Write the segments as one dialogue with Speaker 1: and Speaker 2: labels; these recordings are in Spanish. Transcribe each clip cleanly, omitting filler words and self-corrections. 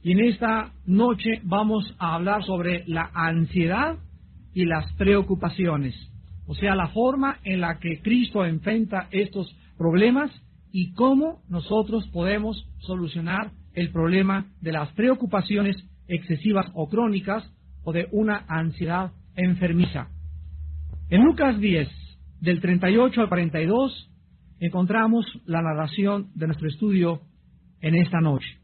Speaker 1: Y en esta noche vamos a hablar sobre la ansiedad y las preocupaciones, o sea, la forma en la que Cristo enfrenta estos problemas y cómo nosotros podemos solucionar el problema de las preocupaciones excesivas o crónicas o de una ansiedad enfermiza. En Lucas 10, del 38 al 42, encontramos la narración de nuestro estudio en esta noche.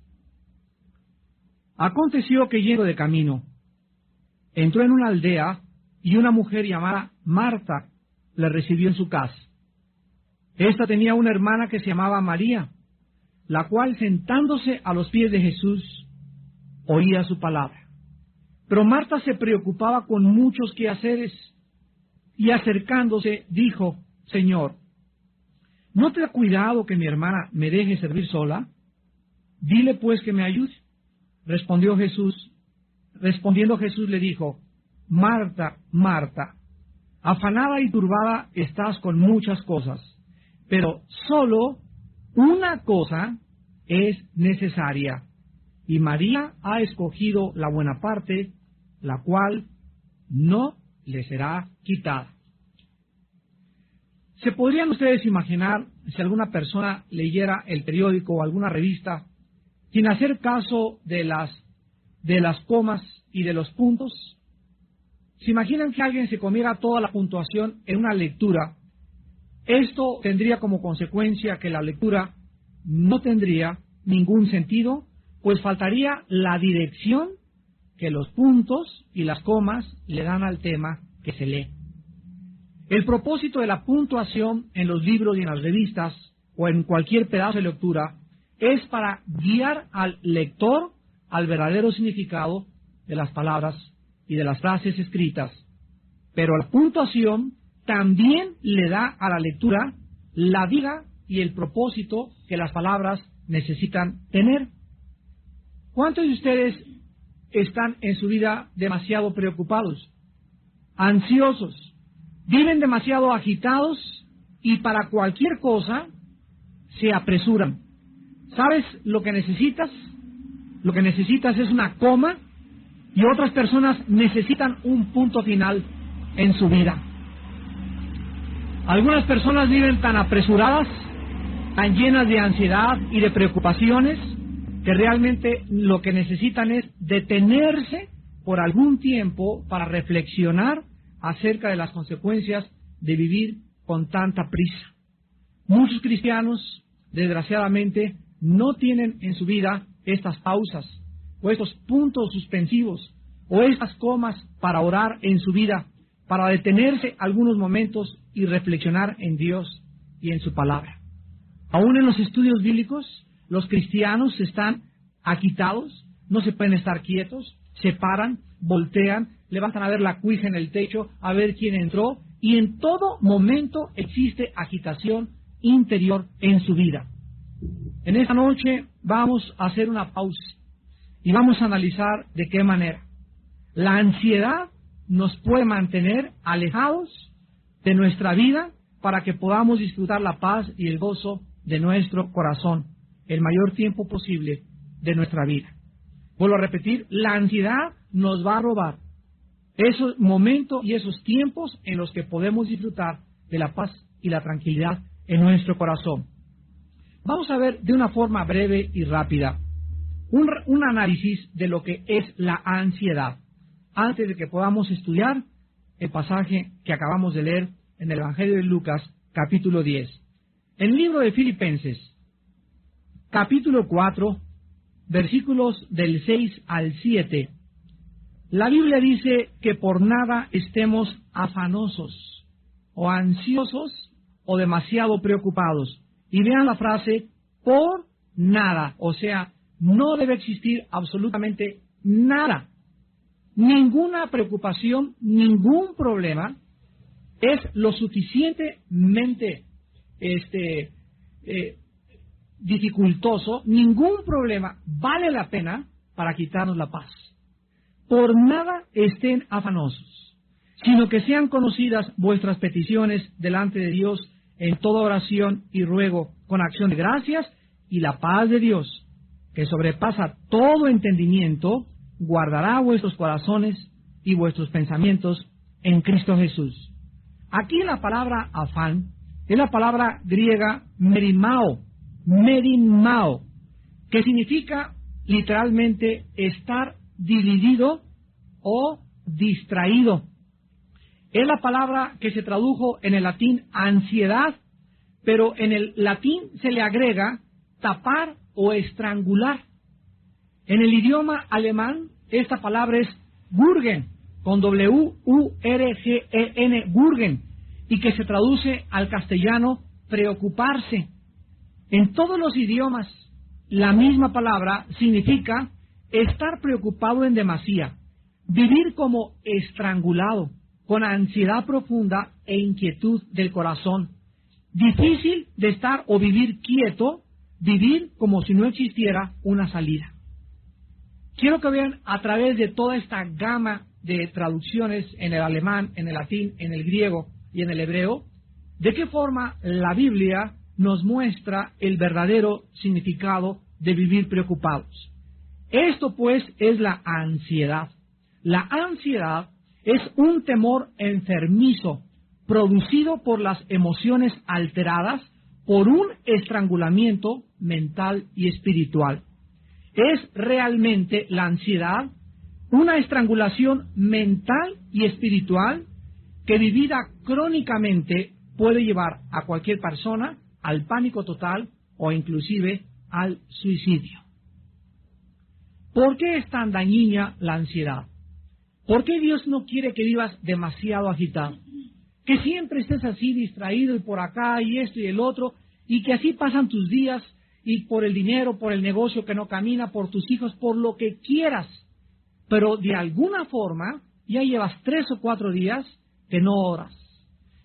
Speaker 1: Aconteció que yendo de camino, entró en una aldea y una mujer llamada Marta le recibió en su casa. Esta tenía una hermana que se llamaba María, la cual sentándose a los pies de Jesús, oía su palabra. Pero Marta se preocupaba con muchos quehaceres y acercándose dijo: Señor, ¿no te da cuidado que mi hermana me deje servir sola? Dile pues que me ayude. Respondiendo Jesús le dijo: Marta, Marta, afanada y turbada estás con muchas cosas, pero solo una cosa es necesaria, y María ha escogido la buena parte, la cual no le será quitada. ¿Se podrían ustedes imaginar si alguna persona leyera el periódico o alguna revista sin hacer caso de las comas y de los puntos? ¿Se imaginan que alguien se comiera toda la puntuación en una lectura? Esto tendría como consecuencia que la lectura no tendría ningún sentido, pues faltaría la dirección que los puntos y las comas le dan al tema que se lee. El propósito de la puntuación en los libros y en las revistas o en cualquier pedazo de lectura es para guiar al lector al verdadero significado de las palabras y de las frases escritas. Pero la puntuación también le da a la lectura la vida y el propósito que las palabras necesitan tener. ¿Cuántos de ustedes están en su vida demasiado preocupados, ansiosos, viven demasiado agitados y para cualquier cosa se apresuran? ¿Sabes lo que necesitas? Lo que necesitas es una coma, y otras personas necesitan un punto final en su vida. Algunas personas viven tan apresuradas, tan llenas de ansiedad y de preocupaciones, que realmente lo que necesitan es detenerse por algún tiempo para reflexionar acerca de las consecuencias de vivir con tanta prisa. Muchos cristianos, desgraciadamente, no tienen en su vida estas pausas, o estos puntos suspensivos, o estas comas para orar en su vida, para detenerse algunos momentos y reflexionar en Dios y en su palabra. Aún en los estudios bíblicos, los cristianos están agitados, no se pueden estar quietos, se paran, voltean, levantan a ver la cuija en el techo, a ver quién entró, y en todo momento existe agitación interior en su vida. En esta noche vamos a hacer una pausa y vamos a analizar de qué manera la ansiedad nos puede mantener alejados de nuestra vida para que podamos disfrutar la paz y el gozo de nuestro corazón el mayor tiempo posible de nuestra vida. Vuelvo a repetir, la ansiedad nos va a robar esos momentos y esos tiempos en los que podemos disfrutar de la paz y la tranquilidad en nuestro corazón. Vamos a ver de una forma breve y rápida un análisis de lo que es la ansiedad, antes de que podamos estudiar el pasaje que acabamos de leer en el Evangelio de Lucas, capítulo 10. En el libro de Filipenses, capítulo 4, versículos del 6 al 7, la Biblia dice que por nada estemos afanosos, o ansiosos, o demasiado preocupados. Y vean la frase, por nada, o sea, no debe existir absolutamente nada, ninguna preocupación, ningún problema es lo suficientemente dificultoso, ningún problema vale la pena para quitarnos la paz. Por nada estén afanosos, sino que sean conocidas vuestras peticiones delante de Dios en toda oración y ruego con acción de gracias, y la paz de Dios, que sobrepasa todo entendimiento, guardará vuestros corazones y vuestros pensamientos en Cristo Jesús. Aquí la palabra afán es la palabra griega merimao, que significa literalmente estar dividido o distraído. Es la palabra que se tradujo en el latín ansiedad, pero en el latín se le agrega tapar o estrangular. En el idioma alemán, esta palabra es Wurgen, con W-U-R-G-E-N, Wurgen, y que se traduce al castellano preocuparse. En todos los idiomas, la misma palabra significa estar preocupado en demasía, vivir como estrangulado, con ansiedad profunda e inquietud del corazón. Difícil de estar o vivir quieto, vivir como si no existiera una salida. Quiero que vean a través de toda esta gama de traducciones en el alemán, en el latín, en el griego y en el hebreo, de qué forma la Biblia nos muestra el verdadero significado de vivir preocupados. Esto pues es la ansiedad. La ansiedad es un temor enfermizo producido por las emociones alteradas por un estrangulamiento mental y espiritual. Es realmente la ansiedad una estrangulación mental y espiritual que vivida crónicamente puede llevar a cualquier persona al pánico total o inclusive al suicidio. ¿Por qué es tan dañina la ansiedad? ¿Por qué Dios no quiere que vivas demasiado agitado? Que siempre estés así distraído y por acá y esto y el otro, y que así pasan tus días y por el dinero, por el negocio que no camina, por tus hijos, por lo que quieras. Pero de alguna forma ya llevas 3 o 4 días que no oras.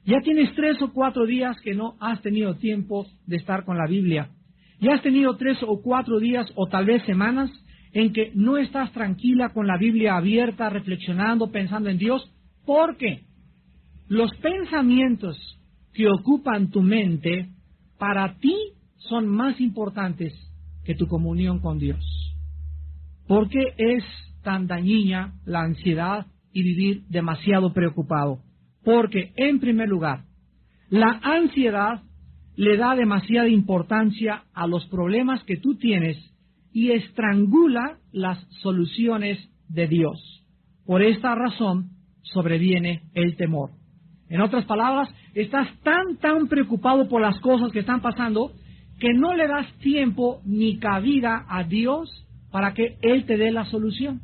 Speaker 1: Ya tienes 3 o 4 días que no has tenido tiempo de estar con la Biblia. Ya has tenido 3 o 4 días o tal vez semanas en que no estás tranquila con la Biblia abierta, reflexionando, pensando en Dios, porque los pensamientos que ocupan tu mente para ti son más importantes que tu comunión con Dios. ¿Por qué es tan dañina la ansiedad y vivir demasiado preocupado? Porque, en primer lugar, la ansiedad le da demasiada importancia a los problemas que tú tienes y estrangula las soluciones de Dios. Por esta razón sobreviene el temor. En otras palabras, estás tan preocupado por las cosas que están pasando que no le das tiempo ni cabida a Dios para que Él te dé la solución.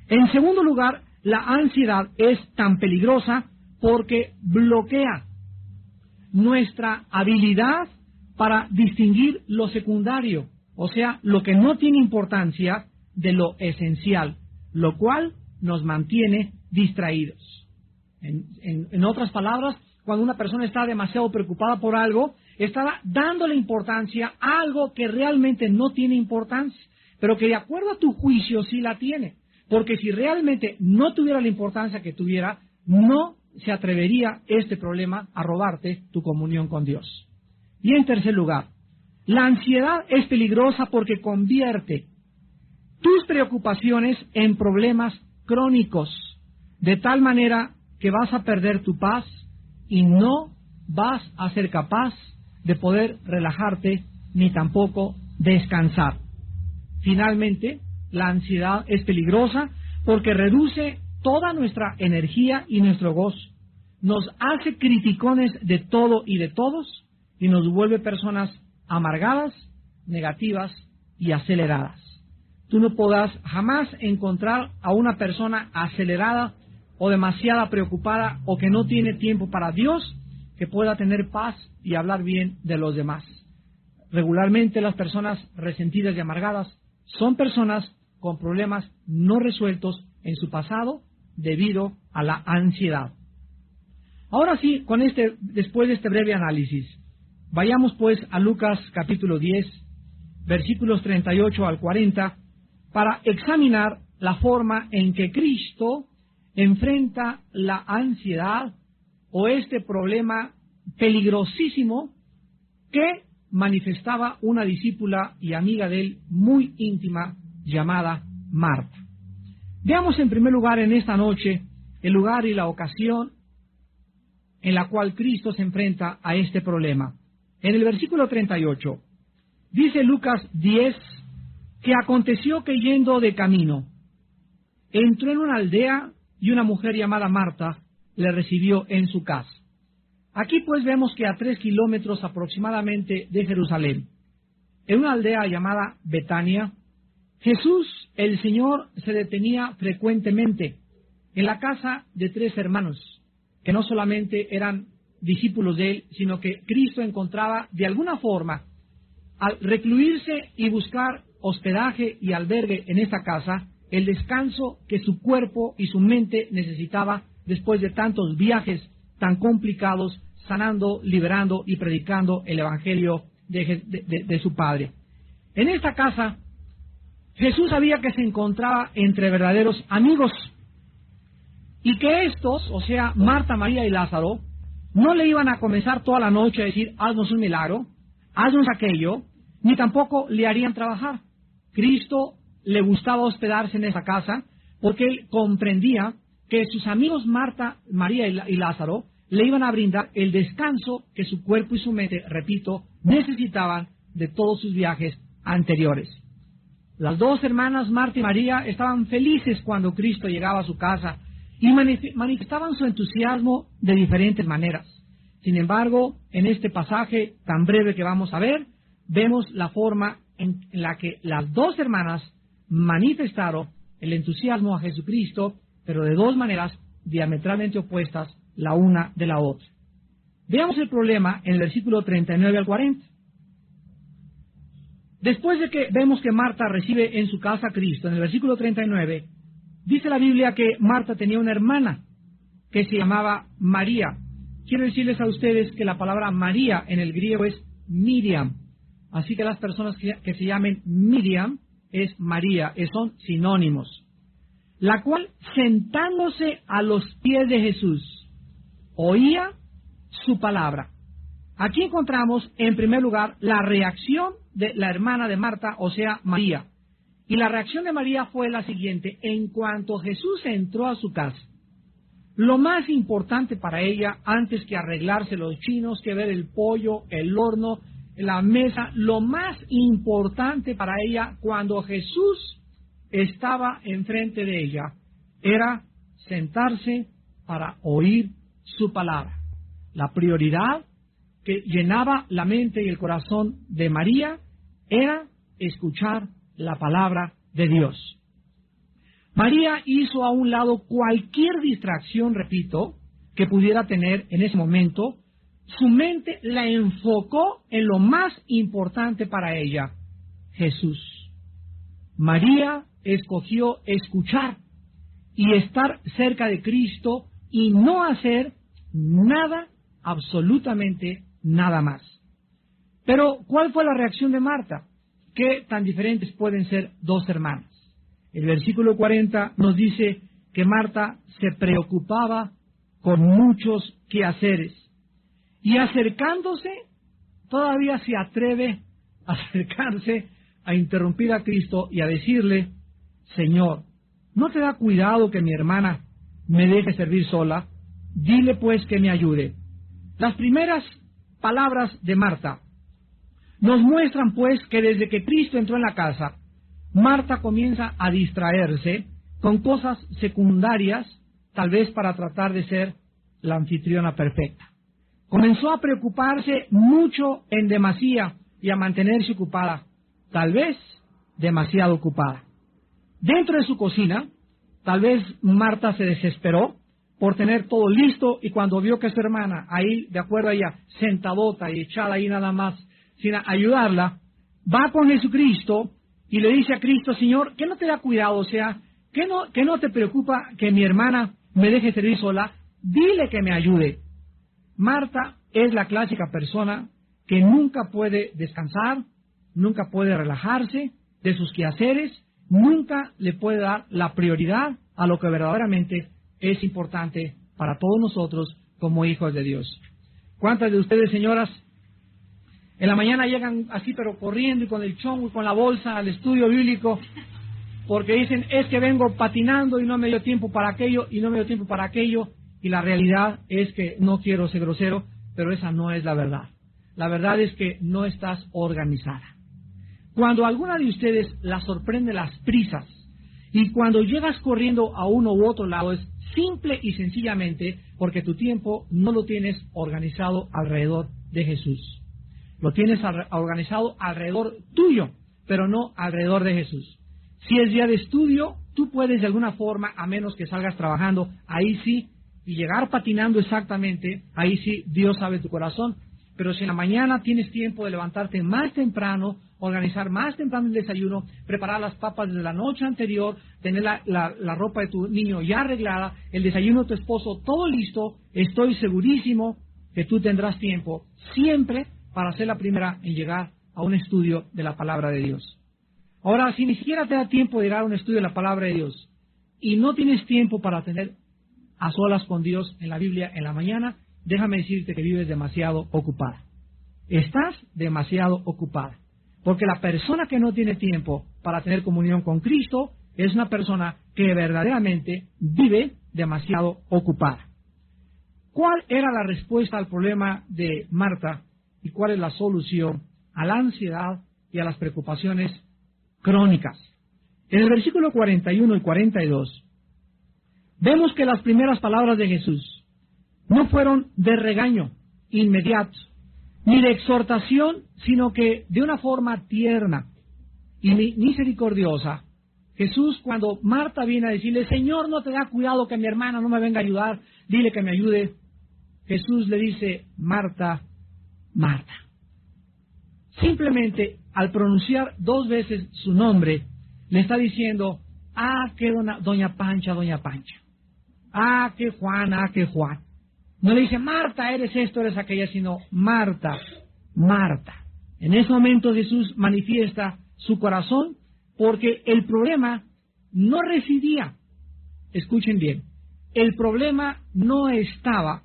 Speaker 1: En segundo lugar, la ansiedad es tan peligrosa porque bloquea nuestra habilidad para distinguir lo secundario, o sea, lo que no tiene importancia de lo esencial, lo cual nos mantiene distraídos. En otras palabras, cuando una persona está demasiado preocupada por algo, está dándole importancia a algo que realmente no tiene importancia, pero que de acuerdo a tu juicio sí la tiene. Porque si realmente no tuviera la importancia que tuviera, no se atrevería este problema a robarte tu comunión con Dios. Y en tercer lugar, la ansiedad es peligrosa porque convierte tus preocupaciones en problemas crónicos, de tal manera que vas a perder tu paz y no vas a ser capaz de poder relajarte ni tampoco descansar. Finalmente, la ansiedad es peligrosa porque reduce toda nuestra energía y nuestro gozo. Nos hace criticones de todo y de todos y nos vuelve personas amargadas, negativas y aceleradas. Tú no podrás jamás encontrar a una persona acelerada o demasiado preocupada o que no tiene tiempo para Dios que pueda tener paz y hablar bien de los demás. Regularmente las personas resentidas y amargadas son personas con problemas no resueltos en su pasado debido a la ansiedad. Ahora sí, después de este breve análisis, vayamos pues a Lucas capítulo 10, versículos 38 al 40, para examinar la forma en que Cristo enfrenta la ansiedad o este problema peligrosísimo que manifestaba una discípula y amiga de él muy íntima llamada Marta. Veamos en primer lugar en esta noche el lugar y la ocasión en la cual Cristo se enfrenta a este problema. En el versículo 38, dice Lucas 10, que aconteció que yendo de camino, entró en una aldea y una mujer llamada Marta le recibió en su casa. Aquí pues vemos que a 3 kilómetros aproximadamente de Jerusalén, en una aldea llamada Betania, Jesús, el Señor, se detenía frecuentemente en la casa de 3 hermanos, que no solamente eran discípulos de él, sino que Cristo encontraba de alguna forma, al recluirse y buscar hospedaje y albergue en esta casa, el descanso que su cuerpo y su mente necesitaba después de tantos viajes tan complicados, sanando, liberando y predicando el Evangelio de su Padre. En esta casa, Jesús sabía que se encontraba entre verdaderos amigos y que estos, o sea, Marta, María y Lázaro, no le iban a comenzar toda la noche a decir, haznos un milagro, haznos aquello, ni tampoco le harían trabajar. Cristo le gustaba hospedarse en esa casa porque él comprendía que sus amigos Marta, María y Lázaro le iban a brindar el descanso que su cuerpo y su mente, repito, necesitaban de todos sus viajes anteriores. Las 2 hermanas, Marta y María, estaban felices cuando Cristo llegaba a su casa y manifestaban su entusiasmo de diferentes maneras. Sin embargo, en este pasaje tan breve que vamos a ver, vemos la forma en la que las 2 hermanas manifestaron el entusiasmo a Jesucristo, pero de 2 maneras diametralmente opuestas la una de la otra. Veamos el problema en el versículo 39 al 40. Después de que vemos que Marta recibe en su casa a Cristo, en el versículo 39, dice la Biblia que Marta tenía una hermana que se llamaba María. Quiero decirles a ustedes que la palabra María en el griego es Miriam. Así que las personas que se llamen Miriam es María, son sinónimos. La cual, sentándose a los pies de Jesús, oía su palabra. Aquí encontramos, en primer lugar, la reacción de la hermana de Marta, o sea, María. Y la reacción de María fue la siguiente: en cuanto Jesús entró a su casa, lo más importante para ella, antes que arreglarse los chinos, que ver el pollo, el horno, la mesa, lo más importante para ella cuando Jesús estaba enfrente de ella, era sentarse para oír su palabra. La prioridad que llenaba la mente y el corazón de María era escuchar la palabra de Dios. María hizo a un lado cualquier distracción, repito, que pudiera tener en ese momento. Su mente la enfocó en lo más importante para ella, Jesús. María escogió escuchar y estar cerca de Cristo y no hacer nada, absolutamente nada más. Pero, ¿cuál fue la reacción de Marta? ¿Qué tan diferentes pueden ser 2 hermanas? El versículo 40 nos dice que Marta se preocupaba con muchos quehaceres y acercándose, todavía se atreve a acercarse a interrumpir a Cristo y a decirle: Señor, ¿no te da cuidado que mi hermana me deje servir sola? Dile pues que me ayude. Las primeras palabras de Marta nos muestran pues que desde que Cristo entró en la casa, Marta comienza a distraerse con cosas secundarias, tal vez para tratar de ser la anfitriona perfecta. Comenzó a preocuparse mucho en demasía y a mantenerse ocupada, tal vez demasiado ocupada. Dentro de su cocina, tal vez Marta se desesperó por tener todo listo, y cuando vio que su hermana, ahí, de acuerdo a ella, sentadota y echada ahí nada más, sin ayudarla, va con Jesucristo y le dice a Cristo: Señor, ¿qué no te da cuidado? O sea, ¿qué no te preocupa que mi hermana me deje servir sola? Dile que me ayude. Marta es la clásica persona que nunca puede descansar, nunca puede relajarse de sus quehaceres, nunca le puede dar la prioridad a lo que verdaderamente es importante para todos nosotros como hijos de Dios. ¿Cuántas de ustedes, señoras, En la mañana llegan así, pero corriendo y con el chongo y con la bolsa al estudio bíblico, porque dicen, es que vengo patinando y no me dio tiempo para aquello, y no me dio tiempo para aquello, y la realidad es que, no quiero ser grosero, pero esa no es la verdad. La verdad es que no estás organizada. Cuando alguna de ustedes la sorprende las prisas, y cuando llegas corriendo a uno u otro lado, es simple y sencillamente porque tu tiempo no lo tienes organizado alrededor de Jesús. Lo tienes organizado alrededor tuyo, pero no alrededor de Jesús. Si es día de estudio, tú puedes de alguna forma, a menos que salgas trabajando, ahí sí, y llegar patinando exactamente, ahí sí, Dios sabe tu corazón. Pero si en la mañana tienes tiempo de levantarte más temprano, organizar más temprano el desayuno, preparar las papas desde la noche anterior, tener la ropa de tu niño ya arreglada, el desayuno de tu esposo todo listo, estoy segurísimo que tú tendrás tiempo siempre para ser la primera en llegar a un estudio de la palabra de Dios. Ahora, si ni siquiera te da tiempo de llegar a un estudio de la palabra de Dios y no tienes tiempo para tener a solas con Dios en la Biblia en la mañana, déjame decirte que vives demasiado ocupada. Estás demasiado ocupada. Porque la persona que no tiene tiempo para tener comunión con Cristo es una persona que verdaderamente vive demasiado ocupada. ¿Cuál era la respuesta al problema de Marta y cuál es la solución a la ansiedad y a las preocupaciones crónicas? En el versículo 41 y 42 vemos que las primeras palabras de Jesús no fueron de regaño inmediato, ni de exhortación, sino que de una forma tierna y misericordiosa. Jesús, cuando Marta viene a decirle, Señor, no te da cuidado que mi hermana no me venga a ayudar, dile que me ayude. Jesús le dice, Marta, Marta. Simplemente al pronunciar 2 veces su nombre, le está diciendo, que doña Pancha, doña Pancha. Que Juan, que Juan. No le dice, Marta, eres esto, eres aquella, sino Marta, Marta. En ese momento Jesús manifiesta su corazón porque el problema no residía, escuchen bien, el problema no estaba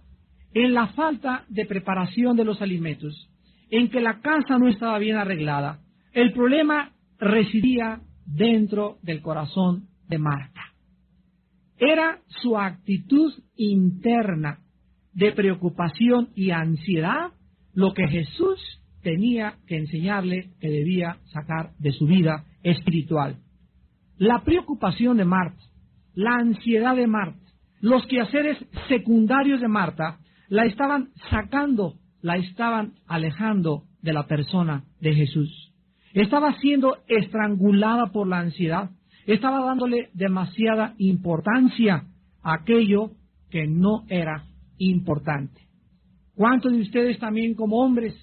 Speaker 1: en la falta de preparación de los alimentos, en que la casa no estaba bien arreglada. El problema residía dentro del corazón de Marta. Era su actitud interna de preocupación y ansiedad lo que Jesús tenía que enseñarle que debía sacar de su vida espiritual. La preocupación de Marta, la ansiedad de Marta, los quehaceres secundarios de Marta, la estaban sacando, la estaban alejando de la persona de Jesús. Estaba siendo estrangulada por la ansiedad, estaba dándole demasiada importancia a aquello que no era importante. ¿Cuántos de ustedes también como hombres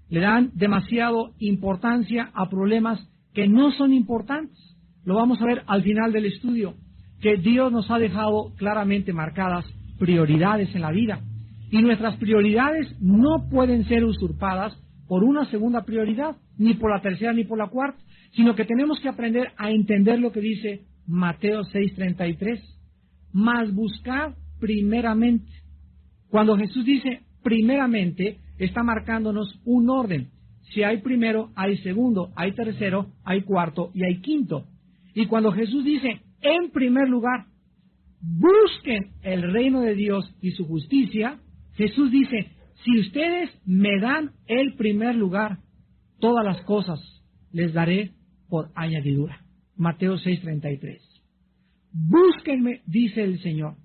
Speaker 1: le dan demasiado importancia a problemas que no son importantes? Lo vamos a ver al final del estudio, que Dios nos ha dejado claramente marcadas prioridades en la vida. Y nuestras prioridades no pueden ser usurpadas por una segunda prioridad, ni por la tercera ni por la cuarta, sino que tenemos que aprender a entender lo que dice Mateo 6:33. Mas buscar primeramente. Cuando Jesús dice primeramente, está marcándonos un orden. Si hay primero, hay segundo, hay tercero, hay cuarto y hay quinto. Y cuando Jesús dice en primer lugar, busquen el reino de Dios y su justicia, Jesús dice, si ustedes me dan el primer lugar, todas las cosas les daré por añadidura. Mateo 6:33. Búsquenme, dice el Señor,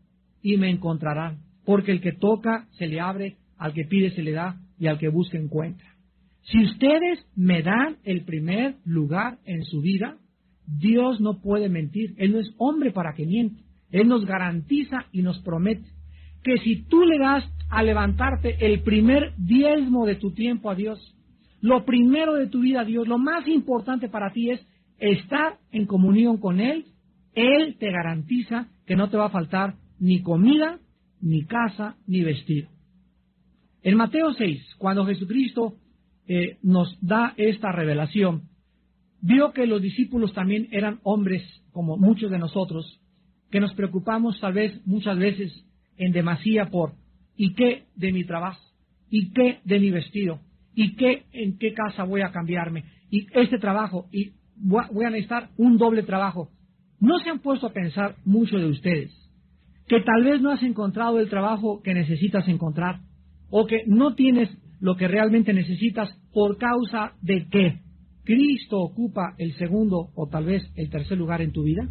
Speaker 1: y me encontrarán, porque el que toca se le abre, al que pide se le da, y al que busca encuentra. Si ustedes me dan el primer lugar en su vida, Dios no puede mentir. Él no es hombre para que miente. Él nos garantiza y nos promete que si tú le das a levantarte el primer diezmo de tu tiempo a Dios, lo primero de tu vida a Dios, lo más importante para ti es estar en comunión con Él, Él te garantiza que no te va a faltar ni comida, ni casa, ni vestido. En Mateo 6, cuando Jesucristo nos da esta revelación, vio que los discípulos también eran hombres como muchos de nosotros, que nos preocupamos tal vez muchas veces en demasía por ¿y qué de mi trabajo? ¿Y qué de mi vestido? ¿Y en qué casa voy a cambiarme? Y este trabajo, y voy a necesitar un doble trabajo. ¿No se han puesto a pensar mucho de ustedes que tal vez no has encontrado el trabajo que necesitas encontrar, o que no tienes lo que realmente necesitas por causa de que Cristo ocupa el segundo o tal vez el tercer lugar en tu vida?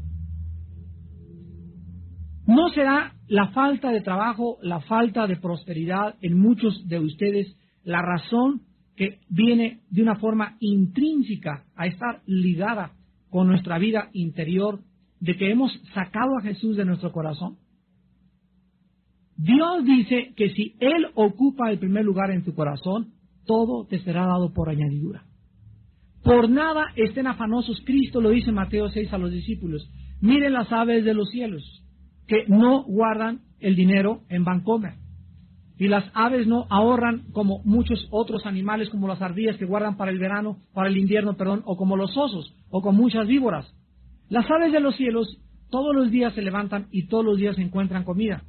Speaker 1: ¿No será la falta de trabajo, la falta de prosperidad en muchos de ustedes la razón que viene de una forma intrínseca a estar ligada con nuestra vida interior, de que hemos sacado a Jesús de nuestro corazón? Dios dice que si Él ocupa el primer lugar en tu corazón, todo te será dado por añadidura. Por nada estén afanosos. Cristo lo dice en Mateo 6 a los discípulos. Miren las aves de los cielos, que no guardan el dinero en Bancomer. Y las aves no ahorran como muchos otros animales, como las ardillas que guardan para el invierno, o como los osos, o con muchas víboras. Las aves de los cielos todos los días se levantan y todos los días encuentran comida.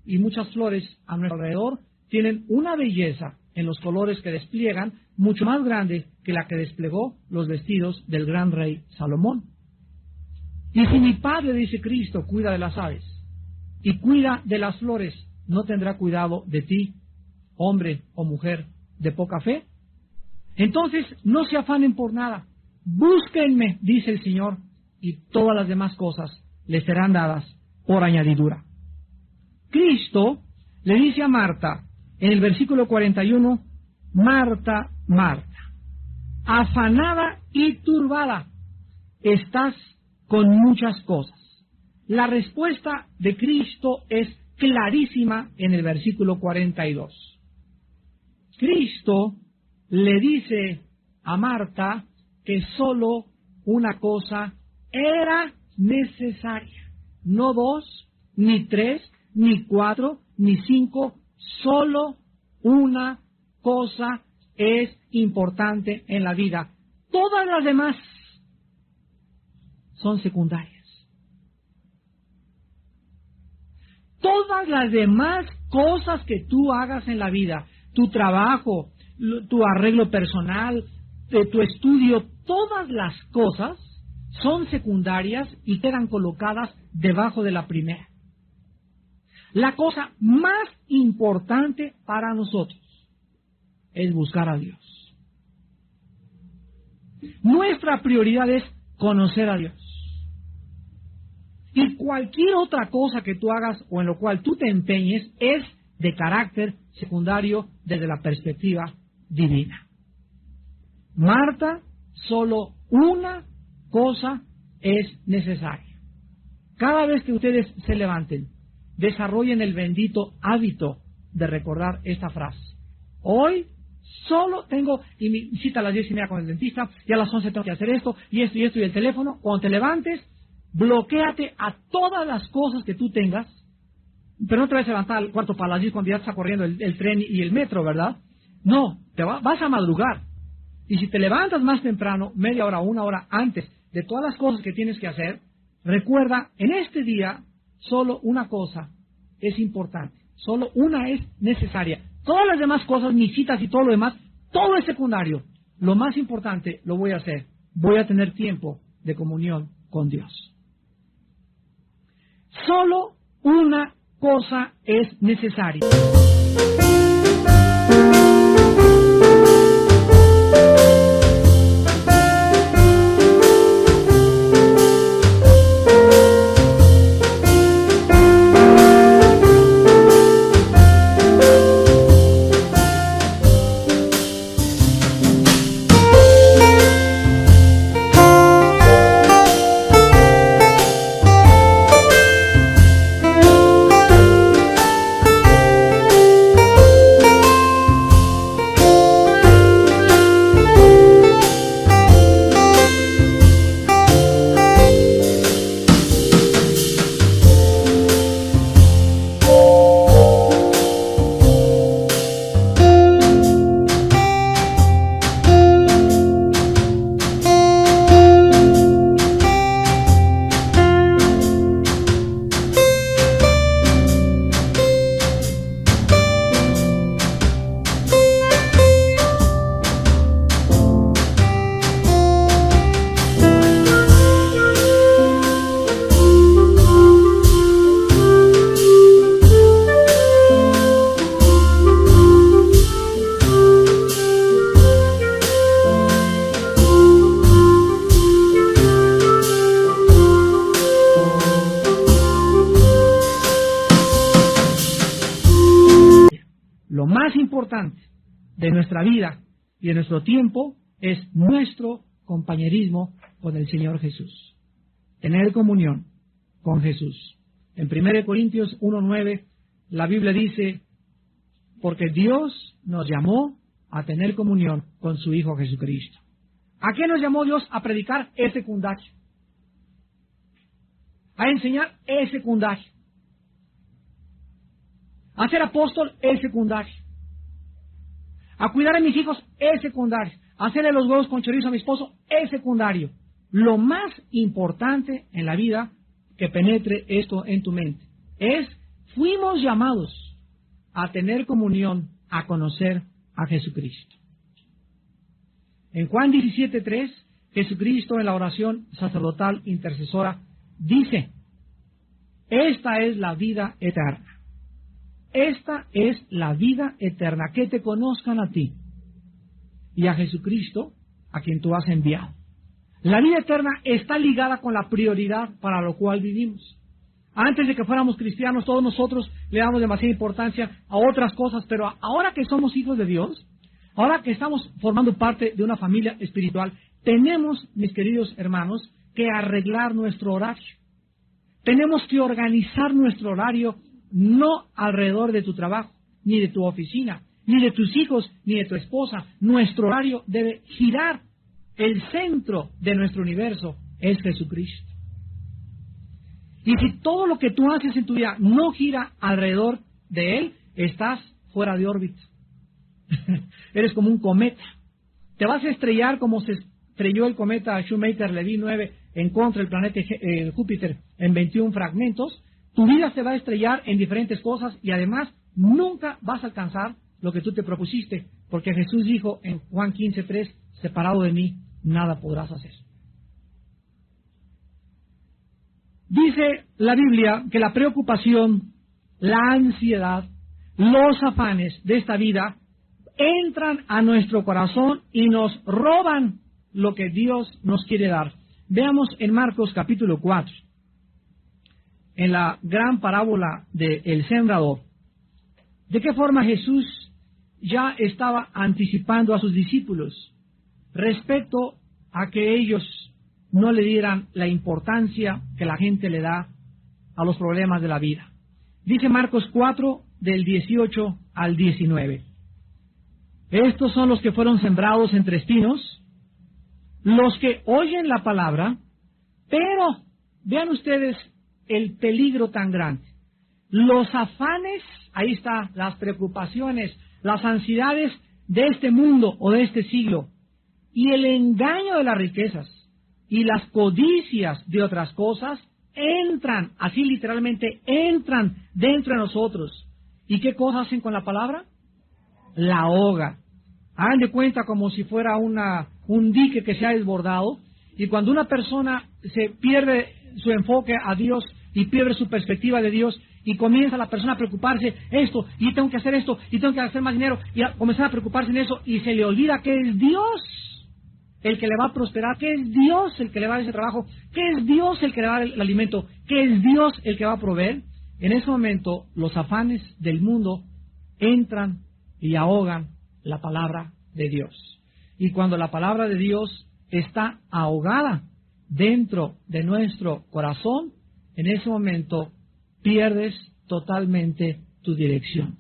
Speaker 1: Y muchas flores a nuestro alrededor tienen una belleza en los colores que despliegan mucho más grande que la que desplegó los vestidos del gran rey Salomón. Y si mi Padre, dice Cristo, cuida de las aves y cuida de las flores, ¿no tendrá cuidado de ti, hombre o mujer de poca fe? Entonces, no se afanen por nada. Búsquenme, dice el Señor, y todas las demás cosas les serán dadas por añadidura. Cristo le dice a Marta, en el versículo 41, Marta, Marta, afanada y turbada, estás con muchas cosas. La respuesta de Cristo es clarísima en el versículo 42. Cristo le dice a Marta que solo una cosa era necesaria. No 2, ni 3, ni 4, ni 5, solo una cosa es importante en la vida. Todas las demás son secundarias. Todas las demás cosas que tú hagas en la vida, tu trabajo, tu arreglo personal, tu estudio, todas las cosas son secundarias y quedan colocadas debajo de la primera. La cosa más importante para nosotros es buscar a Dios. Nuestra prioridad es conocer a Dios. Y cualquier otra cosa que tú hagas o en lo cual tú te empeñes es de carácter secundario desde la perspectiva divina. Marta, solo una cosa es necesaria. Cada vez que ustedes se levanten, desarrollen el bendito hábito de recordar esta frase. Hoy solo tengo, y mi cita a las 10:30 con el dentista, y a las 11 tengo que hacer esto, y esto, y el teléfono. Cuando te levantes, bloquéate a todas las cosas que tú tengas, pero no te vas a levantar al cuarto para las 10 cuando ya está corriendo el tren y el metro, ¿verdad? No, vas a madrugar. Y si te levantas más temprano, media hora o una hora antes de todas las cosas que tienes que hacer, recuerda, en este día, solo una cosa es importante, solo una es necesaria. Todas las demás cosas, mis citas y todo lo demás, todo es secundario. Lo más importante lo voy a hacer. Voy a tener tiempo de comunión con Dios. Solo una cosa es necesaria. importante de nuestra vida y de nuestro tiempo es nuestro compañerismo con el Señor Jesús. Tener comunión con Jesús. En 1 Corintios 1:9 la Biblia dice, porque Dios nos llamó a tener comunión con su Hijo Jesucristo. ¿A qué nos llamó Dios? A predicar es secundario. A enseñar es secundario. A ser apóstol es secundario. A cuidar a mis hijos es secundario. A hacerle los huevos con chorizo a mi esposo es secundario. Lo más importante en la vida que penetre esto en tu mente es, fuimos llamados a tener comunión, a conocer a Jesucristo. En Juan 17:3, Jesucristo en la oración sacerdotal intercesora dice, esta es la vida eterna. Esta es la vida eterna, que te conozcan a ti y a Jesucristo, a quien tú has enviado. La vida eterna está ligada con la prioridad para lo cual vivimos. Antes de que fuéramos cristianos, todos nosotros le damos demasiada importancia a otras cosas, pero ahora que somos hijos de Dios, ahora que estamos formando parte de una familia espiritual, tenemos, mis queridos hermanos, que arreglar nuestro horario. Tenemos que organizar nuestro horario no alrededor de tu trabajo, ni de tu oficina, ni de tus hijos, ni de tu esposa. Nuestro horario debe girar. El centro de nuestro universo es Jesucristo. Y si todo lo que tú haces en tu vida no gira alrededor de Él, estás fuera de órbita. Eres como un cometa. Te vas a estrellar como se estrelló el cometa Shoemaker-Levy 9 en contra del planeta Júpiter en 21 fragmentos. Tu vida se va a estrellar en diferentes cosas y además nunca vas a alcanzar lo que tú te propusiste, porque Jesús dijo en Juan 15:3, separado de mí, nada podrás hacer. Dice la Biblia que la preocupación, la ansiedad, los afanes de esta vida entran a nuestro corazón y nos roban lo que Dios nos quiere dar. Veamos en Marcos capítulo 4, en la gran parábola del sembrador, de qué forma Jesús ya estaba anticipando a sus discípulos respecto a que ellos no le dieran la importancia que la gente le da a los problemas de la vida. Dice Marcos 4, del 18 al 19. Estos son los que fueron sembrados entre espinos, los que oyen la palabra, pero vean ustedes el peligro tan grande. Los afanes, ahí está, las preocupaciones, las ansiedades de este mundo o de este siglo, y el engaño de las riquezas y las codicias de otras cosas entran, así literalmente entran dentro de nosotros. ¿Y qué cosas hacen con la palabra? La ahoga. Hagan de cuenta como si fuera un dique que se ha desbordado, y cuando una persona se pierde su enfoque a Dios y pierde su perspectiva de Dios y comienza la persona a preocuparse esto, y tengo que hacer esto, y tengo que hacer más dinero, y a comenzar a preocuparse en eso, y se le olvida que es Dios el que le va a prosperar, que es Dios el que le va a dar ese trabajo, que es Dios el que le va a dar el alimento, que es Dios el que va a proveer. En ese momento los afanes del mundo entran y ahogan la palabra de Dios. Y cuando la palabra de Dios está ahogada dentro de nuestro corazón, en ese momento pierdes totalmente tu dirección.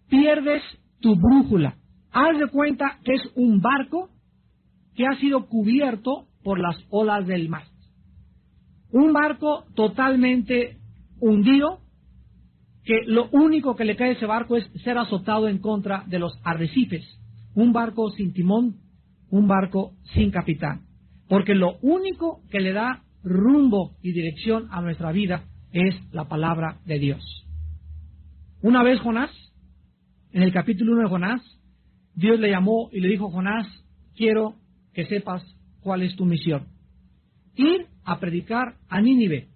Speaker 1: Pierdes tu brújula. Haz de cuenta que es un barco que ha sido cubierto por las olas del mar. Un barco totalmente hundido, que lo único que le cae a ese barco es ser azotado en contra de los arrecifes. Un barco sin timón, un barco sin capitán. Porque lo único que le da rumbo y dirección a nuestra vida es la palabra de Dios. Una vez Jonás, en el capítulo 1 de Jonás, Dios le llamó y le dijo: Jonás, quiero que sepas cuál es tu misión. Ir a predicar a Nínive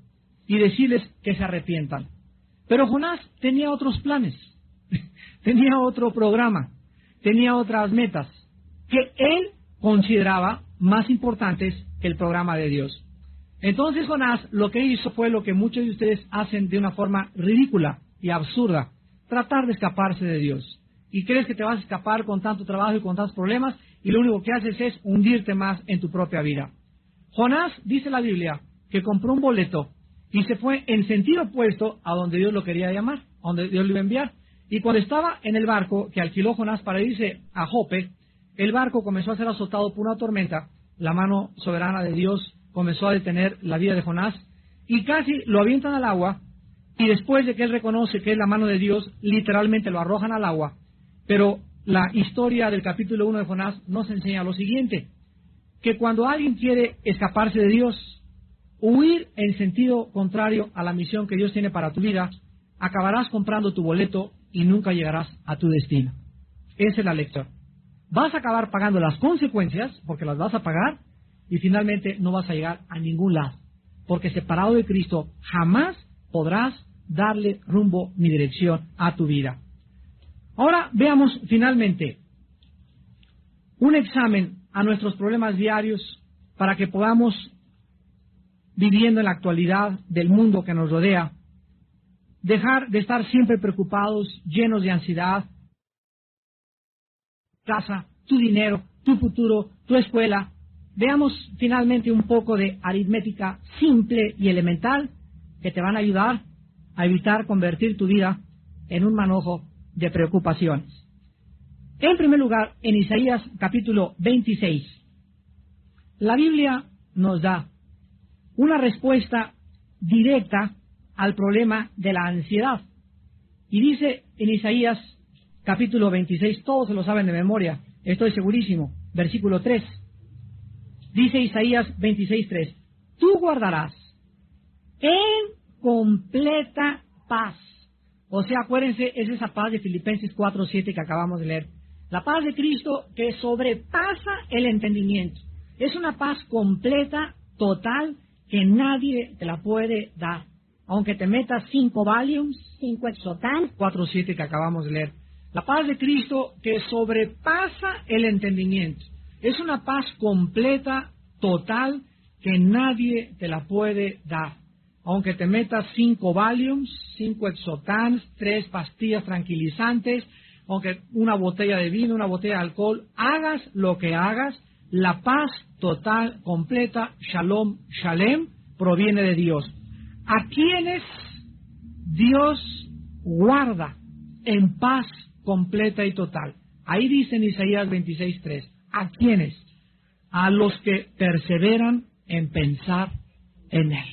Speaker 1: y decirles que se arrepientan. Pero Jonás tenía otros planes, tenía otro programa, tenía otras metas que él consideraba más importantes que el programa de Dios. Entonces Jonás lo que hizo fue lo que muchos de ustedes hacen de una forma ridícula y absurda. tratar de escaparse de Dios. Y crees que te vas a escapar con tanto trabajo y con tantos problemas, y lo único que haces es hundirte más en tu propia vida. Jonás, dice la Biblia, que compró un boleto y se fue en sentido opuesto a donde Dios lo quería llamar, a donde Dios lo iba a enviar. Y cuando estaba en el barco que alquiló Jonás para irse a Jope, el barco comenzó a ser azotado por una tormenta. La mano soberana de Dios comenzó a detener la vida de Jonás y casi lo avientan al agua. Y después de que él reconoce que es la mano de Dios, literalmente lo arrojan al agua. Pero la historia del capítulo 1 de Jonás nos enseña lo siguiente, que cuando alguien quiere escaparse de Dios, huir en sentido contrario a la misión que Dios tiene para tu vida, acabarás comprando tu boleto y nunca llegarás a tu destino. Esa es la lección. Vas a acabar pagando las consecuencias, porque las vas a pagar, y finalmente no vas a llegar a ningún lado, porque separado de Cristo jamás podrás darle rumbo ni dirección a tu vida. Ahora veamos finalmente un examen a nuestros problemas diarios para que podamos, viviendo en la actualidad del mundo que nos rodea, dejar de estar siempre preocupados, llenos de ansiedad. Casa, tu dinero, tu futuro, tu escuela. Veamos finalmente un poco de aritmética simple y elemental que te van a ayudar a evitar convertir tu vida en un manojo de preocupaciones. En primer lugar, en Isaías capítulo 26, la Biblia nos da una respuesta directa al problema de la ansiedad. Y dice en Isaías capítulo 26, todos se lo saben de memoria, estoy segurísimo, versículo 3. Dice Isaías 26:3, tú guardarás en completa paz. O sea, acuérdense, es esa paz de Filipenses 4:7 que acabamos de leer. La paz de Cristo que sobrepasa el entendimiento. Es una paz completa, total, que nadie te la puede dar. Aunque te metas 5 Valiums, 5 Exotan, 4:7 que acabamos de leer. La paz de Cristo que sobrepasa el entendimiento. Es una paz completa, total, que nadie te la puede dar. Aunque te metas 5 Valiums, 5 Exotans, 3 pastillas tranquilizantes, aunque una botella de vino, una botella de alcohol, hagas lo que hagas, la paz total, completa, Shalom, Shalem, proviene de Dios. ¿A quienes Dios guarda en paz completa y total? Ahí dice en Isaías 26:3. ¿A quiénes? A los que perseveran en pensar en Él.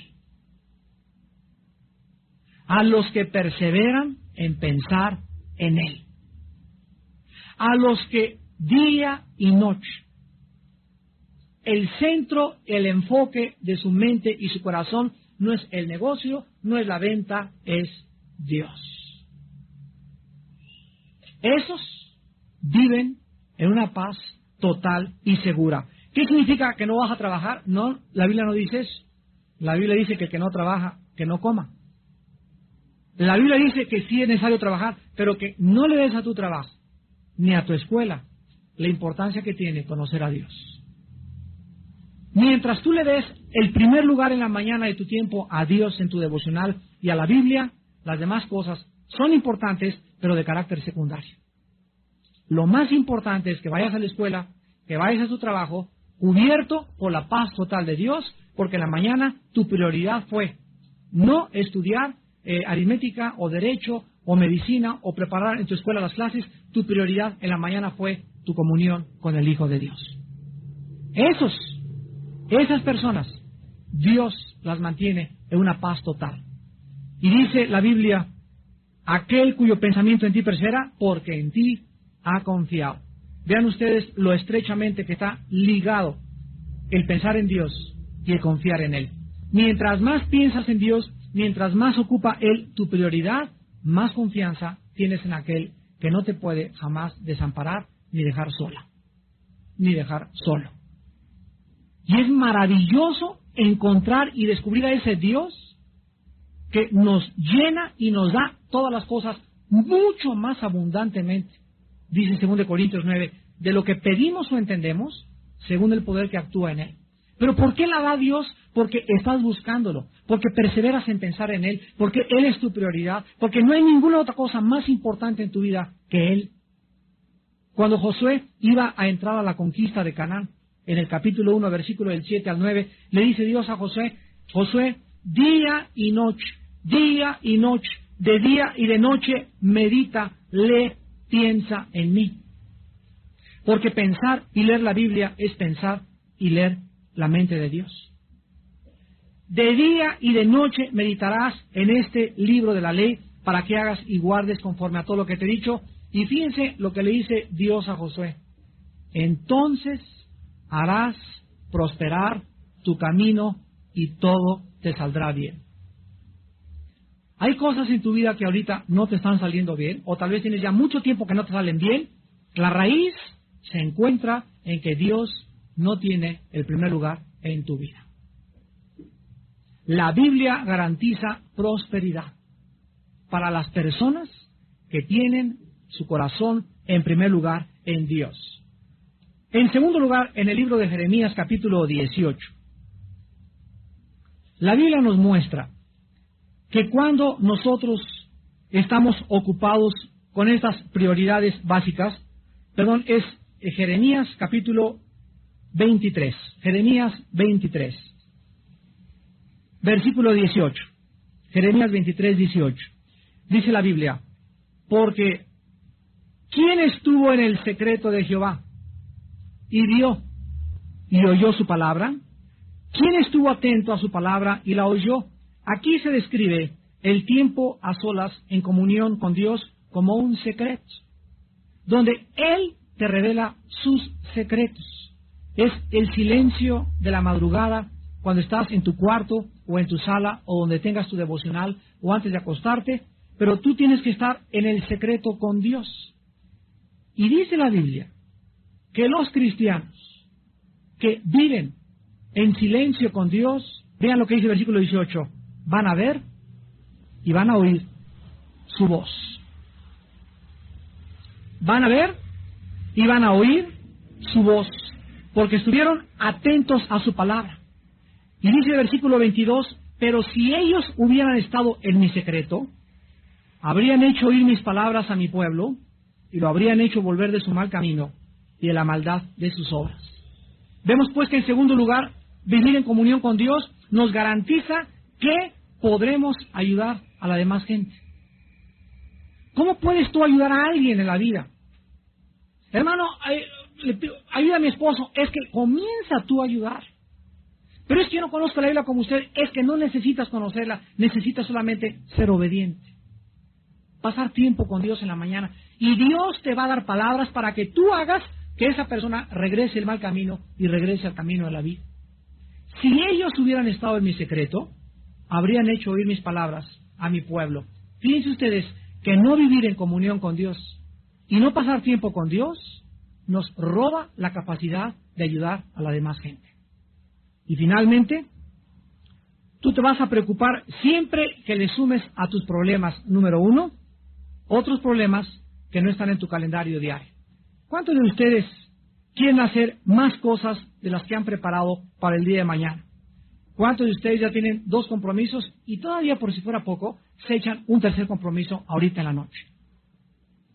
Speaker 1: A los que perseveran en pensar en Él. A los que día y noche, el centro, el enfoque de su mente y su corazón no es el negocio, no es la venta, es Dios. Esos viven en una paz total y segura. ¿Qué significa que no vas a trabajar? No, la Biblia no dice eso. La Biblia dice que el que no trabaja, que no coma. La Biblia dice que sí es necesario trabajar, pero que no le des a tu trabajo, ni a tu escuela, la importancia que tiene conocer a Dios. Mientras tú le des el primer lugar en la mañana de tu tiempo a Dios en tu devocional y a la Biblia, las demás cosas son importantes, pero de carácter secundario. Lo más importante es que vayas a la escuela, que vayas a tu trabajo, cubierto por la paz total de Dios, porque en la mañana tu prioridad fue no estudiar aritmética o derecho o medicina o preparar en tu escuela las clases. Tu prioridad en la mañana fue tu comunión con el Hijo de Dios. Esas personas, Dios las mantiene en una paz total. Y dice la Biblia, aquel cuyo pensamiento en ti persevera, porque en ti ha confiado. Vean ustedes lo estrechamente que está ligado el pensar en Dios y el confiar en Él. Mientras más piensas en Dios, mientras más ocupa Él tu prioridad, más confianza tienes en aquel que no te puede jamás desamparar ni dejar sola, ni dejar solo. Y es maravilloso encontrar y descubrir a ese Dios que nos llena y nos da todas las cosas mucho más abundantemente. Dice en 2 Corintios 9, de lo que pedimos o entendemos, según el poder que actúa en Él. ¿Pero por qué la da Dios? Porque estás buscándolo, porque perseveras en pensar en Él, porque Él es tu prioridad, porque no hay ninguna otra cosa más importante en tu vida que Él. Cuando Josué iba a entrar a la conquista de Canaán, en el capítulo 1, versículo del 7 al 9, le dice Dios a Josué, Josué, día y noche, de día y de noche, medita, lee, piensa en mí. Porque pensar y leer la Biblia es pensar y leer la mente de Dios. De día y de noche meditarás en este libro de la ley para que hagas y guardes conforme a todo lo que te he dicho. Y fíjense lo que le dice Dios a Josué. Entonces harás prosperar tu camino y todo te saldrá bien. Hay cosas en tu vida que ahorita no te están saliendo bien, o tal vez tienes ya mucho tiempo que no te salen bien. La raíz se encuentra en que Dios no tiene el primer lugar en tu vida. La Biblia garantiza prosperidad para las personas que tienen su corazón en primer lugar en Dios. En segundo lugar, en el libro de Jeremías capítulo 18, la Biblia nos muestra que cuando nosotros estamos ocupados con estas prioridades básicas, es Jeremías capítulo 23, Jeremías 23, versículo 18, Jeremías 23, 18, dice la Biblia, porque ¿quién estuvo en el secreto de Jehová y vio y oyó su palabra? ¿Quién estuvo atento a su palabra y la oyó? Aquí se describe el tiempo a solas en comunión con Dios como un secreto, donde Él te revela sus secretos. Es el silencio de la madrugada cuando estás en tu cuarto o en tu sala o donde tengas tu devocional o antes de acostarte, pero tú tienes que estar en el secreto con Dios. Y dice la Biblia que los cristianos que viven en silencio con Dios, vean lo que dice el versículo 18, van a ver y van a oír su voz. Van a ver y van a oír su voz, porque estuvieron atentos a su palabra. Y dice el versículo 22, pero si ellos hubieran estado en mi secreto, habrían hecho oír mis palabras a mi pueblo, y lo habrían hecho volver de su mal camino y de la maldad de sus obras. Vemos pues que en segundo lugar, vivir en comunión con Dios nos garantiza que podremos ayudar a la demás gente. ¿Cómo puedes tú ayudar a alguien en la vida? Hermano, ayuda a mi esposo. Es que comienza tú a ayudar. Pero es que yo no conozco la Biblia como usted. Es que no necesitas conocerla. Necesitas solamente ser obediente. Pasar tiempo con Dios en la mañana. Y Dios te va a dar palabras para que tú hagas que esa persona regrese el mal camino y regrese al camino de la vida. Si ellos hubieran estado en mi secreto, habrían hecho oír mis palabras a mi pueblo. Fíjense ustedes que no vivir en comunión con Dios y no pasar tiempo con Dios nos roba la capacidad de ayudar a la demás gente. Y finalmente, tú te vas a preocupar siempre que le sumes a tus problemas, número uno, otros problemas que no están en tu calendario diario. ¿Cuántos de ustedes quieren hacer más cosas de las que han preparado para el día de mañana? ¿Cuántos de ustedes ya tienen 2 compromisos y todavía, por si fuera poco, se echan un tercer compromiso ahorita en la noche?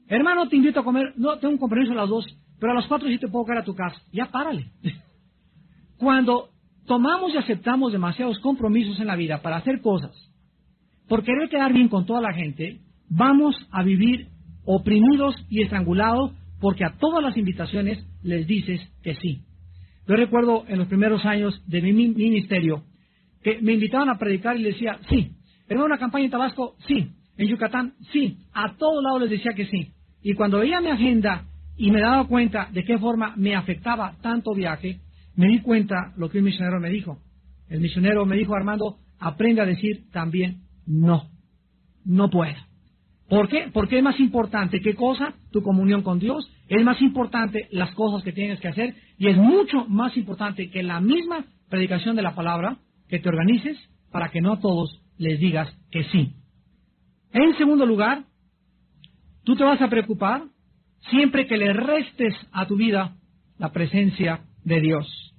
Speaker 1: Hermano, te invito a comer. No, tengo un compromiso a las 2, pero a las 4 sí te puedo caer a tu casa. Ya párale. Cuando tomamos y aceptamos demasiados compromisos en la vida para hacer cosas, por querer quedar bien con toda la gente, vamos a vivir oprimidos y estrangulados porque a todas las invitaciones les dices que sí. Yo recuerdo en los primeros años de mi ministerio que me invitaban a predicar y les decía, sí. ¿En una campaña en Tabasco? Sí. ¿En Yucatán? Sí. A todos lados les decía que sí. Y cuando veía mi agenda y me daba cuenta de qué forma me afectaba tanto viaje, me di cuenta lo que un misionero me dijo. El misionero me dijo, Armando, aprende a decir también no. No puedo. ¿Por qué? Porque es más importante, ¿qué cosa? Tu comunión con Dios. Es más importante las cosas que tienes que hacer. Y es mucho más importante que la misma predicación de la palabra, que te organices para que no a todos les digas que sí. En segundo lugar, tú te vas a preocupar siempre que le restes a tu vida la presencia de Dios.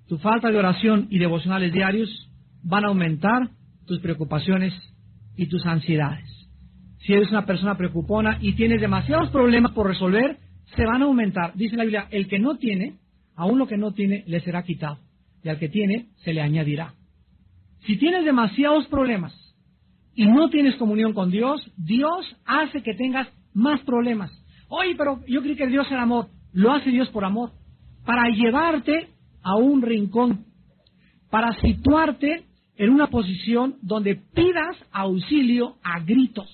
Speaker 1: tu falta de oración y devocionales diarios van a aumentar tus preocupaciones y tus ansiedades. Si eres una persona preocupona y tienes demasiados problemas por resolver, se van a aumentar. Dice la Biblia, el que no tiene, aún lo que no tiene, le será quitado. Y al que tiene, se le añadirá. Si tienes demasiados problemas y no tienes comunión con Dios, Dios hace que tengas más problemas. Oye, pero yo creí que Dios era amor. Lo hace Dios por amor. Para llevarte a un rincón. Para situarte en una posición donde pidas auxilio a gritos.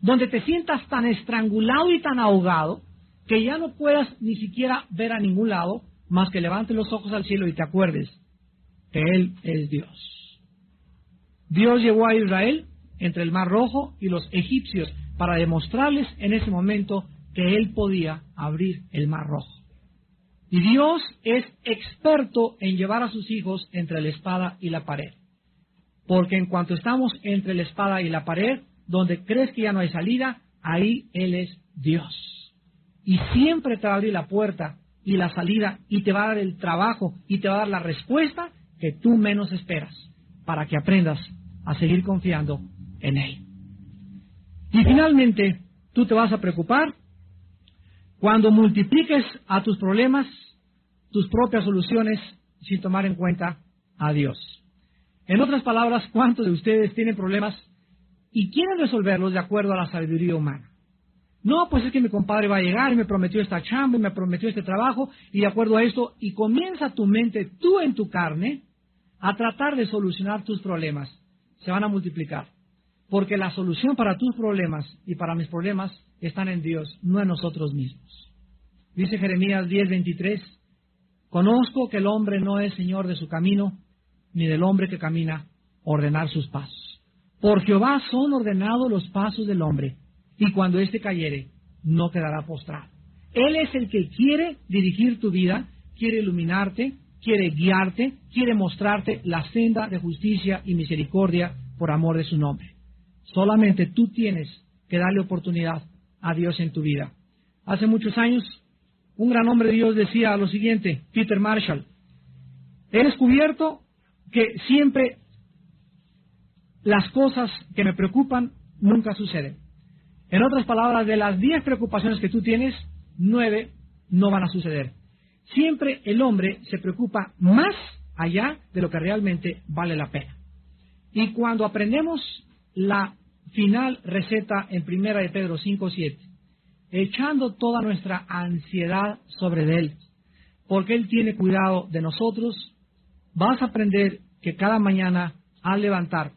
Speaker 1: Donde te sientas tan estrangulado y tan ahogado que ya no puedas ni siquiera ver a ningún lado más que levantes los ojos al cielo y te acuerdes que Él es Dios. Dios llevó a Israel entre el Mar Rojo y los egipcios para demostrarles en ese momento que Él podía abrir el Mar Rojo. Y Dios es experto en llevar a sus hijos entre la espada y la pared. Porque en cuanto estamos entre la espada y la pared, donde crees que ya no hay salida, ahí Él es Dios. Y siempre te va a abrir la puerta y la salida y te va a dar el trabajo y te va a dar la respuesta que tú menos esperas para que aprendas a seguir confiando en Él. Y finalmente, tú te vas a preocupar cuando multipliques a tus problemas tus propias soluciones sin tomar en cuenta a Dios. En otras palabras, ¿cuántos de ustedes tienen problemas y quieren resolverlos de acuerdo a la sabiduría humana? No, pues es que mi compadre va a llegar y me prometió esta chamba y me prometió este trabajo y de acuerdo a esto, y comienza tu mente, tú en tu carne, a tratar de solucionar tus problemas. Se van a multiplicar. Porque la solución para tus problemas y para mis problemas están en Dios, no en nosotros mismos. Dice Jeremías 10:23, conozco que el hombre no es señor de su camino, ni del hombre que camina ordenar sus pasos. Por Jehová son ordenados los pasos del hombre, y cuando éste cayere, no quedará postrado. Él es el que quiere dirigir tu vida, quiere iluminarte, quiere guiarte, quiere mostrarte la senda de justicia y misericordia por amor de su nombre. Solamente tú tienes que darle oportunidad a Dios en tu vida. Hace muchos años, un gran hombre de Dios decía lo siguiente, Peter Marshall, he descubierto que siempre las cosas que me preocupan nunca suceden. En otras palabras, de las 10 preocupaciones que tú tienes, 9 no van a suceder. Siempre el hombre se preocupa más allá de lo que realmente vale la pena. Y cuando aprendemos la final receta en 1 de Pedro 5:7, echando toda nuestra ansiedad sobre Él, porque Él tiene cuidado de nosotros, vas a aprender que cada mañana al levantarte,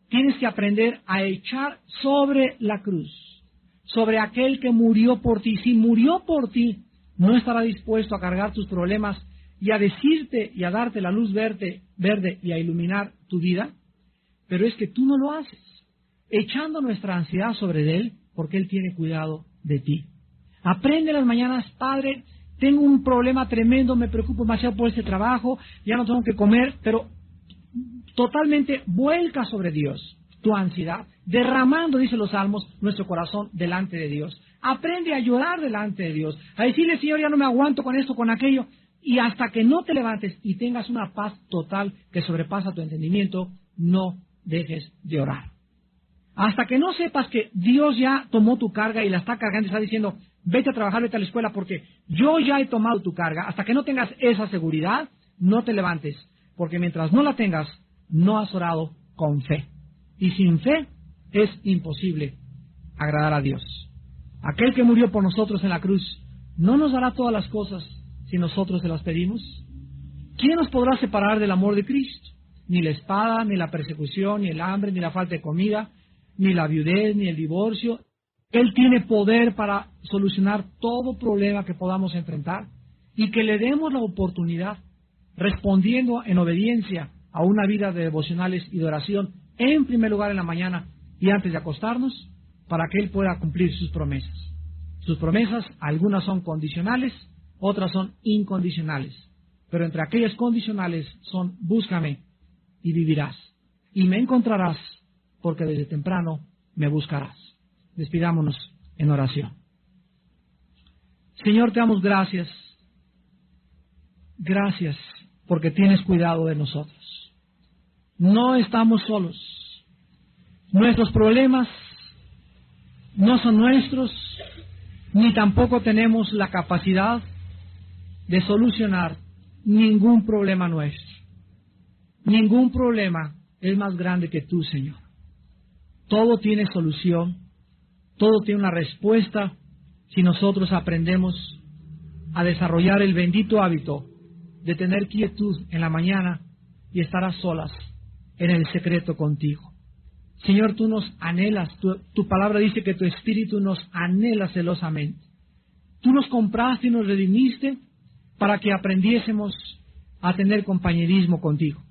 Speaker 1: tienes que aprender a echar sobre la cruz, sobre aquel que murió por ti. Si murió por ti, no estará dispuesto a cargar tus problemas y a decirte y a darte la luz verde y a iluminar tu vida. Pero es que tú no lo haces, echando nuestra ansiedad sobre Él, porque Él tiene cuidado de ti. Aprende las mañanas, Padre, tengo un problema tremendo, me preocupo demasiado por este trabajo, ya no tengo que comer, pero totalmente vuelca sobre Dios tu ansiedad, derramando, dice los Salmos, nuestro corazón delante de Dios. Aprende a llorar delante de Dios, a decirle, Señor, ya no me aguanto con esto, con aquello, y hasta que no te levantes y tengas una paz total que sobrepasa tu entendimiento, no dejes de orar. Hasta que no sepas que Dios ya tomó tu carga y la está cargando y está diciendo, vete a trabajar, vete a la escuela porque yo ya he tomado tu carga. Hasta que no tengas esa seguridad, no te levantes, porque mientras no la tengas, no has orado con fe. Y sin fe es imposible agradar a Dios. Aquel que murió por nosotros en la cruz, ¿no nos dará todas las cosas si nosotros se las pedimos? ¿Quién nos podrá separar del amor de Cristo? Ni la espada, ni la persecución, ni el hambre, ni la falta de comida, ni la viudez, ni el divorcio. Él tiene poder para solucionar todo problema que podamos enfrentar y que le demos la oportunidad, respondiendo en obediencia a una vida de devocionales y de oración, en primer lugar en la mañana y antes de acostarnos, para que Él pueda cumplir sus promesas. Sus promesas, algunas son condicionales, otras son incondicionales. Pero entre aquellas condicionales son, búscame y vivirás. Y me encontrarás, porque desde temprano me buscarás. Despidámonos en oración. Señor, te damos gracias. Gracias porque tienes cuidado de nosotros. No estamos solos. Nuestros problemas no son nuestros, ni tampoco tenemos la capacidad de solucionar ningún problema nuestro. Ningún problema es más grande que tú, Señor. Todo tiene solución, todo tiene una respuesta si nosotros aprendemos a desarrollar el bendito hábito de tener quietud en la mañana y estar a solas en el secreto contigo. Señor, tú nos anhelas, tu palabra dice que tu Espíritu nos anhela celosamente. Tú nos compraste y nos redimiste para que aprendiésemos a tener compañerismo contigo,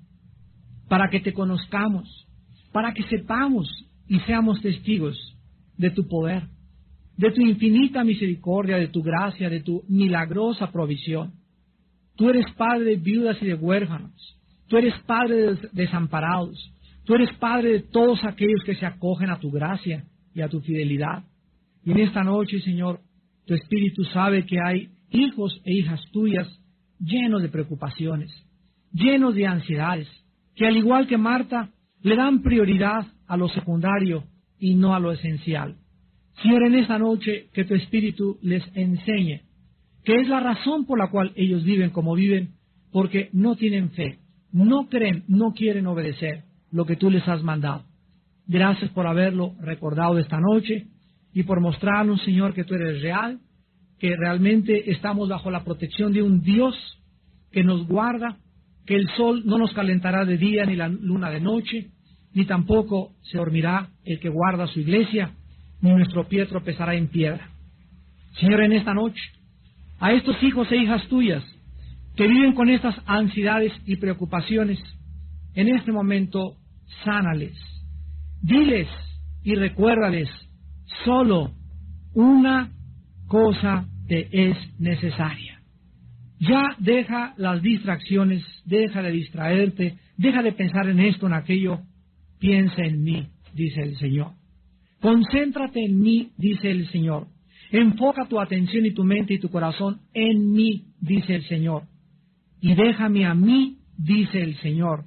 Speaker 1: para que te conozcamos, para que sepamos y seamos testigos de tu poder, de tu infinita misericordia, de tu gracia, de tu milagrosa provisión. Tú eres Padre de viudas y de huérfanos, tú eres Padre de desamparados, tú eres Padre de todos aquellos que se acogen a tu gracia y a tu fidelidad. Y en esta noche, Señor, tu Espíritu sabe que hay hijos e hijas tuyas llenos de preocupaciones, llenos de ansiedades, que al igual que Marta, le dan prioridad a lo secundario y no a lo esencial. Señor, en esta noche que tu Espíritu les enseñe que es la razón por la cual ellos viven como viven, porque no tienen fe, no creen, no quieren obedecer lo que tú les has mandado. Gracias por haberlo recordado esta noche y por mostrarnos, Señor, que tú eres real, que realmente estamos bajo la protección de un Dios que nos guarda, que el sol no nos calentará de día ni la luna de noche, ni tampoco se dormirá el que guarda su iglesia, ni nuestro pie tropezará en piedra. Señor, en esta noche, a estos hijos e hijas tuyas que viven con estas ansiedades y preocupaciones, en este momento, sánales, diles y recuérdales, solo una cosa te es necesaria. Ya deja las distracciones, deja de distraerte, deja de pensar en esto, en aquello, piensa en mí, dice el Señor. Concéntrate en mí, dice el Señor. Enfoca tu atención y tu mente y tu corazón en mí, dice el Señor. Y déjame a mí, dice el Señor,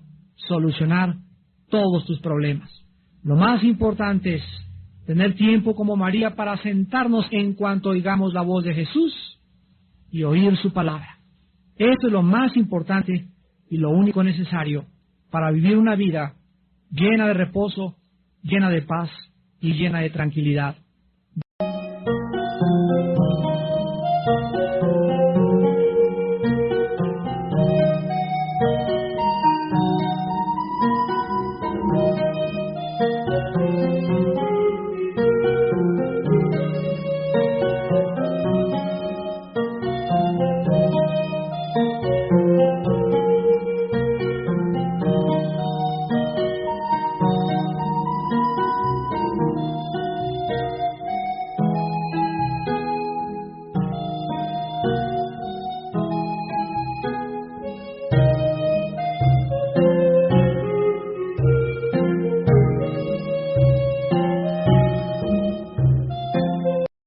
Speaker 1: solucionar todos tus problemas. Lo más importante es tener tiempo como María para sentarnos en cuanto oigamos la voz de Jesús y oír su palabra. Esto es lo más importante y lo único necesario para vivir una vida llena de reposo, llena de paz y llena de tranquilidad.